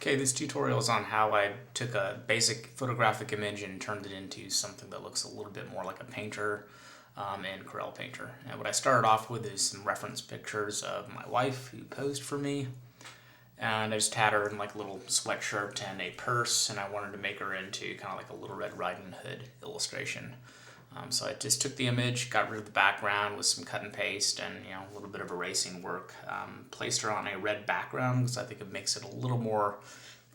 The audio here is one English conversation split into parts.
Okay, this tutorial is on how I took a basic photographic image and turned it into something that looks a little bit more like a painter in Corel Painter. And what I started off with is some reference pictures of my wife who posed for me. And I just had her in like a little sweatshirt and a purse, and I wanted to make her into kind of like a Little Red Riding Hood illustration. So I just took the image, got rid of the background with some cut and paste and a little bit of erasing work. Placed her on a red background because I think it makes it a little more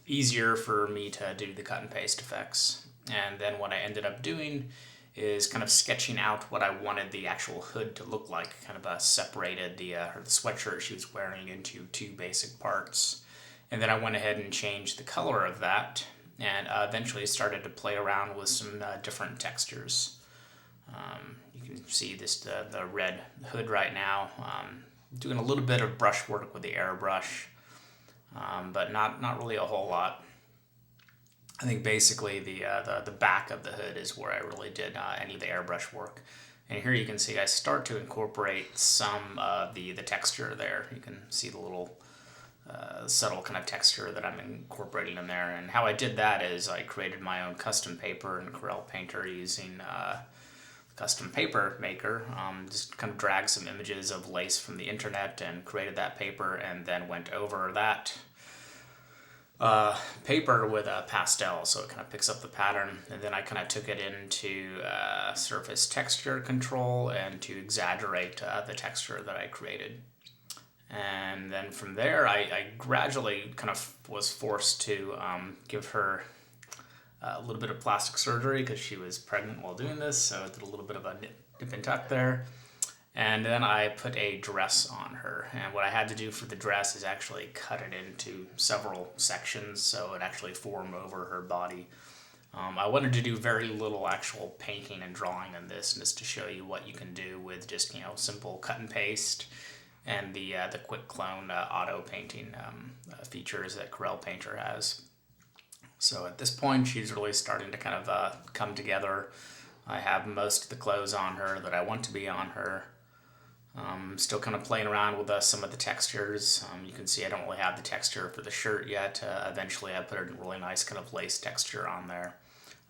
easier for me to do the cut and paste effects. And then what I ended up doing is kind of sketching out what I wanted the actual hood to look like. Kind of separated the sweatshirt she was wearing into two basic parts. And then I went ahead and changed the color of that and eventually started to play around with some different textures. You can see the red hood right now. Doing a little bit of brush work with the airbrush, but not really a whole lot. I think basically the back of the hood is where I really did any of the airbrush work. And here you can see I start to incorporate some of the texture there. You can see the little subtle kind of texture that I'm incorporating in there. And how I did that is I created my own custom paper in Corel Painter using custom paper maker. Just kind of dragged some images of lace from the internet and created that paper, and then went over that paper with a pastel so it kind of picks up the pattern. And then I kind of took it into surface texture control and to exaggerate the texture that I created. And then from there I gradually kind of was forced to give her a little bit of plastic surgery because she was pregnant while doing this, so I did a little bit of a nip and tuck there. And then I put a dress on her, and what I had to do for the dress is actually cut it into several sections so it actually formed over her body. I wanted to do very little actual painting and drawing in this, just to show you what you can do with just simple cut and paste and the quick clone auto painting features that Corel Painter has. So at this point, she's really starting to kind of come together. I have most of the clothes on her that I want to be on her. Still kind of playing around with some of the textures. You can see I don't really have the texture for the shirt yet. Eventually I put a really nice kind of lace texture on there.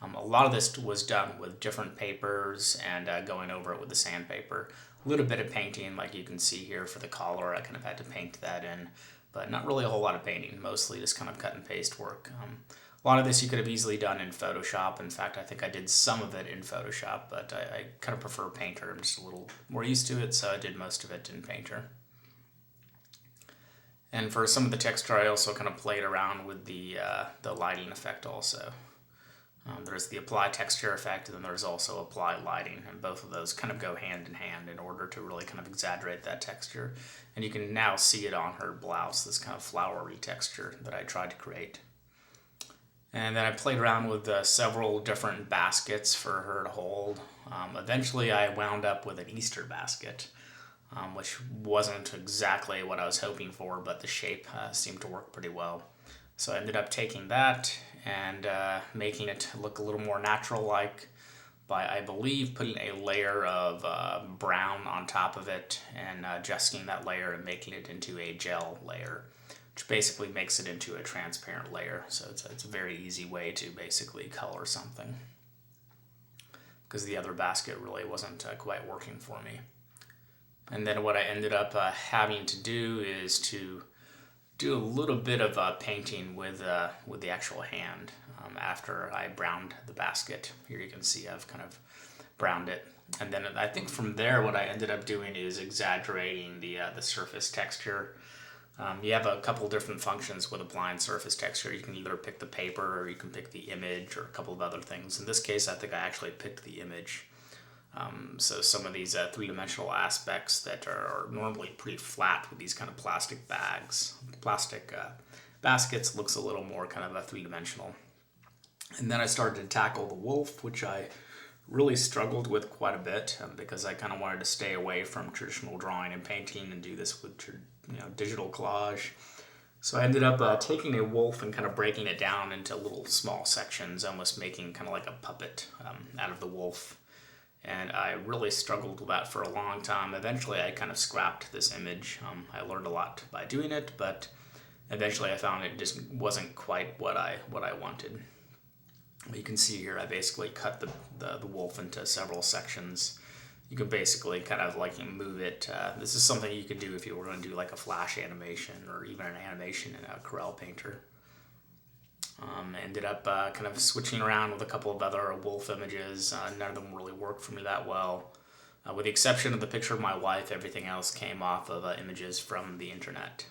A lot of this was done with different papers and going over it with the sandpaper. A little bit of painting, like you can see here for the collar, I kind of had to paint that in, but not really a whole lot of painting, mostly just kind of cut and paste work. A lot of this you could have easily done in Photoshop. In fact, I think I did some of it in Photoshop, but I kind of prefer Painter. I'm just a little more used to it, so I did most of it in Painter. And for some of the texture, I also kind of played around with the lighting effect also. There's the apply texture effect, and then there's also apply lighting, and both of those kind of go hand in hand in order to really kind of exaggerate that texture. And you can now see it on her blouse, this kind of flowery texture that I tried to create. And then I played around with several different baskets for her to hold. Eventually I wound up with an Easter basket, which wasn't exactly what I was hoping for, but the shape seemed to work pretty well. So I ended up taking that and making it look a little more natural-like by, I believe, putting a layer of brown on top of it and adjusting that layer and making it into a gel layer, which basically makes it into a transparent layer. So it's a very easy way to basically color something, because the other basket really wasn't quite working for me. And then what I ended up having to do is to do a little bit of painting with the actual hand after I browned the basket. Here you can see I've kind of browned it. And then I think from there what I ended up doing is exaggerating the surface texture. You have a couple different functions with applying surface texture. You can either pick the paper or you can pick the image or a couple of other things. In this case, I think I actually picked the image. So some of these three-dimensional aspects that are normally pretty flat with these kind of plastic baskets looks a little more kind of a three-dimensional. And then I started to tackle the wolf, which I really struggled with quite a bit because I kind of wanted to stay away from traditional drawing and painting and do this with digital collage. So I ended up taking a wolf and kind of breaking it down into little small sections, almost making kind of like a puppet out of the wolf. And I really struggled with that for a long time. Eventually I kind of scrapped this image. I learned a lot by doing it, but Eventually I found it just wasn't quite what I wanted. But you can see here I basically cut the wolf into several sections. You can basically kind of like move it. This is something you could do if you were going to do like a flash animation or even an animation in a Corel Painter. Ended up kind of switching around with a couple of other wolf images. None of them really worked for me that well. With the exception of the picture of my wife, everything else came off of images from the internet.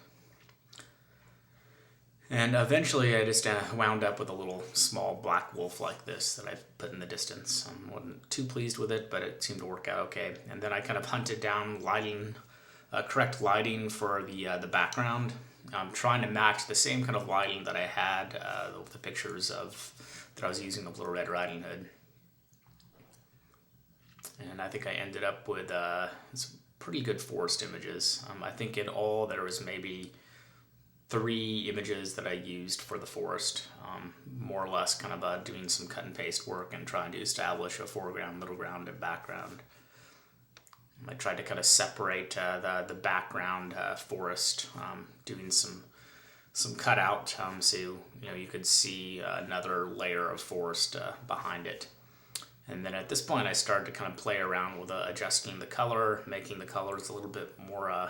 And eventually I just wound up with a little small black wolf like this that I put in the distance. I wasn't too pleased with it, but it seemed to work out okay. And then I kind of hunted down lighting, correct lighting for the background. I'm trying to match the same kind of lighting that I had with the pictures that I was using of Little Red Riding Hood. And I think I ended up with some pretty good forest images. I think in all there was maybe 3 images that I used for the forest, more or less kind of doing some cut and paste work and trying to establish a foreground, middle ground, and background. I tried to kind of separate the background forest, doing some cutout, so you could see another layer of forest behind it. And then at this point I started to kind of play around with adjusting the color, making the colors a little bit more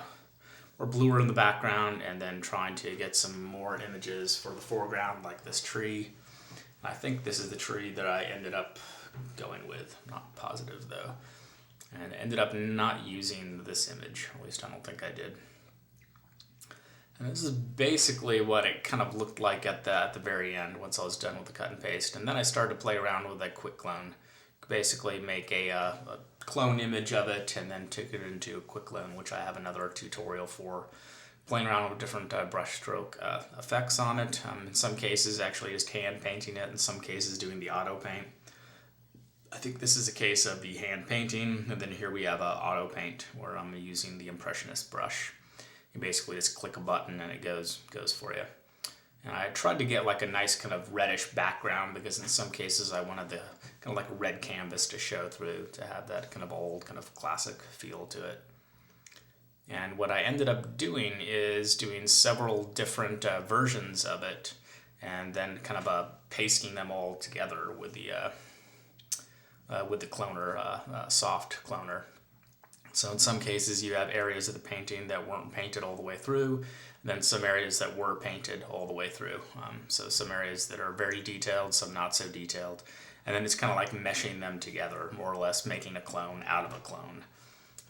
bluer in the background, and then trying to get some more images for the foreground like this tree. I think this is the tree that I ended up going with. I'm not positive though. And ended up not using this image, at least I don't think I did. And this is basically what it kind of looked like at the very end once I was done with the cut and paste. And then I started to play around with a quick clone. Basically make a clone image of it and then took it into a quick clone, which I have another tutorial for, playing around with different brush stroke effects on it. In some cases actually just hand painting it, in some cases doing the auto paint. I think this is a case of the hand painting, and then here we have auto paint where I'm using the Impressionist brush. You basically just click a button and it goes for you. And I tried to get like a nice kind of reddish background because in some cases I wanted the kind of like a red canvas to show through, to have that kind of old, kind of classic feel to it. And what I ended up doing is doing several different versions of it and then kind of pasting them all together with the cloner, soft cloner. So in some cases you have areas of the painting that weren't painted all the way through, then some areas that were painted all the way through. So some areas that are very detailed, some not so detailed. And then it's kind of like meshing them together, more or less making a clone out of a clone.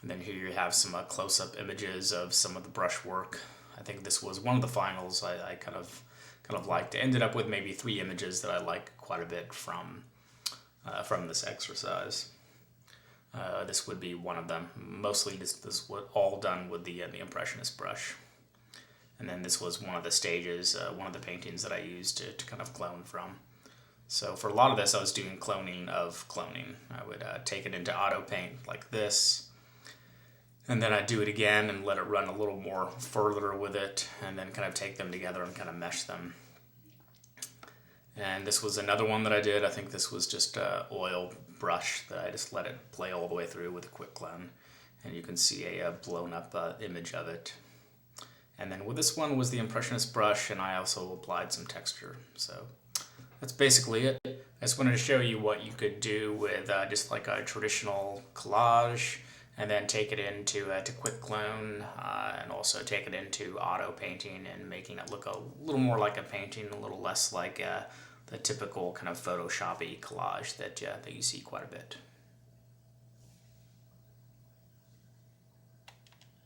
And then here you have some close-up images of some of the brushwork. I think this was one of the finals I kind of liked. I ended up with maybe 3 images that I like quite a bit from this exercise. This would be one of them. Mostly this was all done with the Impressionist brush. And then this was one of the stages, one of the paintings that I used to kind of clone from. So for a lot of this I was doing cloning of cloning. I would take it into auto paint like this, and then I'd do it again and let it run a little more further with it, and then kind of take them together and kind of mesh them. And this was another one that I did. I think this was just oil brush that I just let it play all the way through with a quick clone. And you can see a blown up image of it. And then with this one was the Impressionist brush, and I also applied some texture. So that's basically it. I just wanted to show you what you could do with just like a traditional collage, and then take it into to quick clone, and also take it into auto painting and making it look a little more like a painting, a little less like the typical kind of Photoshop-y collage that you see quite a bit.